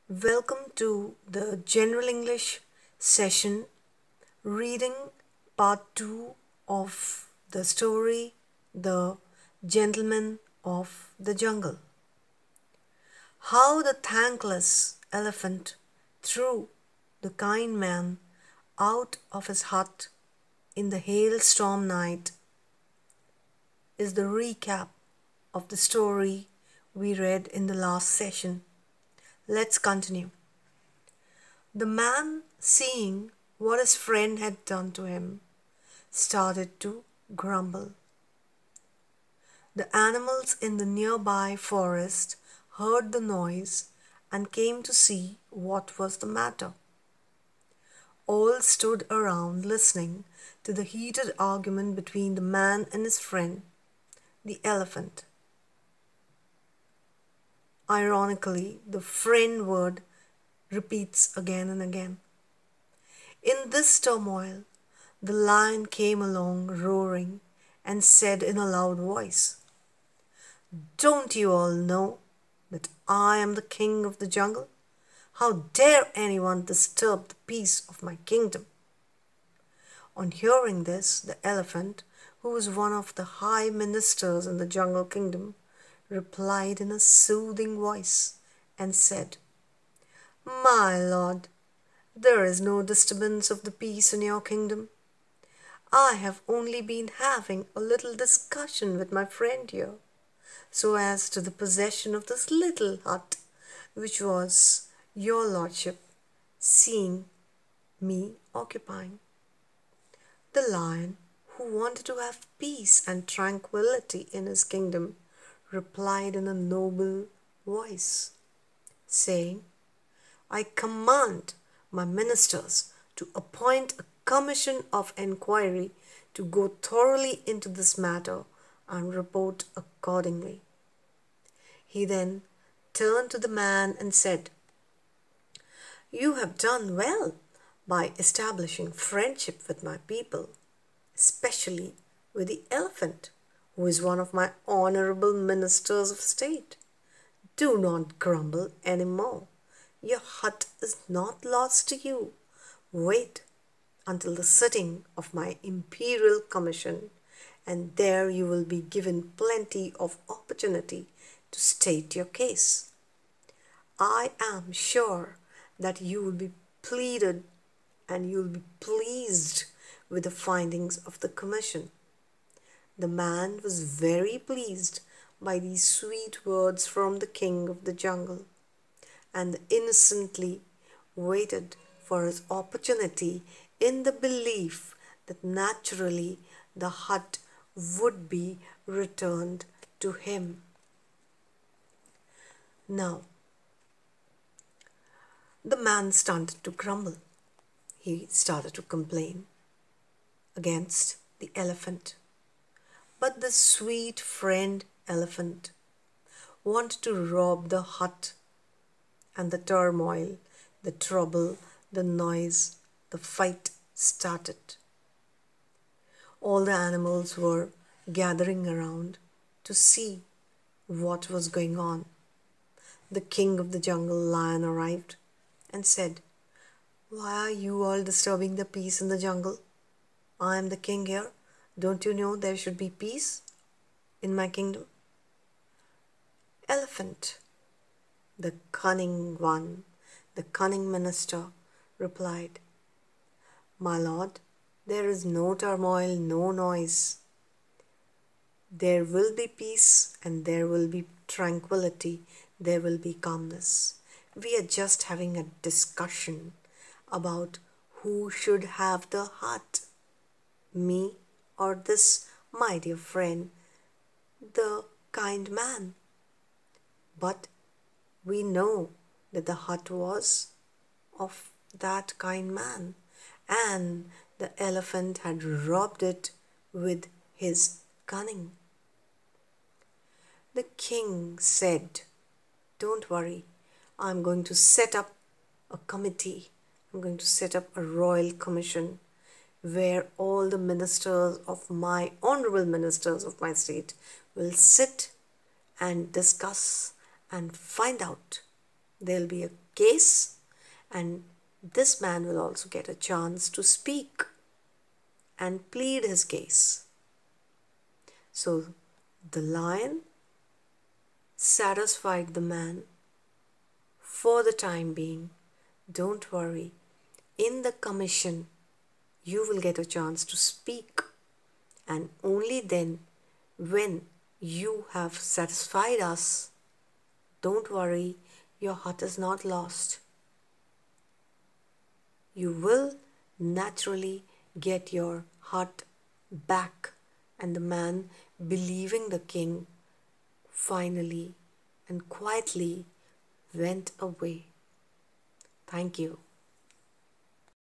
Welcome to the General English session, reading part 2 of the story The Gentleman of the Jungle. How the thankless elephant threw the kind man out of his hut in the hailstorm night is the recap of the story we read in the last session. Let's continue. The man, seeing what his friend had done to him, started to grumble. The animals in the nearby forest heard the noise and came to see what was the matter. All stood around listening to the heated argument between the man and his friend, the elephant. Ironically, the friend word repeats again and again. In this turmoil, the lion came along roaring and said in a loud voice, "Don't you all know that I am the king of the jungle? How dare anyone disturb the peace of my kingdom?" On hearing this, the elephant, who was one of the high ministers in the jungle kingdom, replied in a soothing voice and said, "My lord, there is no disturbance of the peace in your kingdom. I have only been having a little discussion with my friend here, so as to the possession of this little hut, which was your lordship seeing me occupying." The lion, who wanted to have peace and tranquillity in his kingdom, replied in a noble voice, saying, "I command my ministers to appoint a commission of inquiry to go thoroughly into this matter and report accordingly." He then turned to the man and said, "You have done well by establishing friendship with my people, especially with the elephant, who is one of my honorable ministers of state. Do not grumble any more. Your hut is not lost to you. Wait until the sitting of my imperial commission, and there you will be given plenty of opportunity to state your case. I am sure that you will be pleaded and you will be pleased with the findings of the commission." The man was very pleased by these sweet words from the king of the jungle, and innocently waited for his opportunity in the belief that naturally the hut would be returned to him. Now, the man started to grumble. He started to complain against the elephant. But the sweet friend elephant wanted to rob the hut, and the turmoil, the trouble, the noise, the fight started. All the animals were gathering around to see what was going on. The king of the jungle lion arrived and said, "Why are you all disturbing the peace in the jungle? I am the king here. Don't you know there should be peace in my kingdom?" Elephant, the cunning one, the cunning minister, replied, "My lord, there is no turmoil, no noise. There will be peace and there will be tranquility, there will be calmness. We are just having a discussion about who should have the hut, me or this my dear friend, the kind man. But we know that the hut was of that kind man, and the elephant had robbed it with his cunning." The king said, "Don't worry, I'm going to set up a committee. I'm going to set up a royal commission where all the ministers of my honorable ministers of my state will sit and discuss and find out There'll be a case, and this man will also get a chance to speak and plead his case. So the lion satisfied the man for the time being. Don't worry, in the commission, you will get a chance to speak, and only then, when you have satisfied us, don't worry, your heart is not lost. You will naturally get your heart back. And the man, believing the king, finally and quietly went away. Thank you.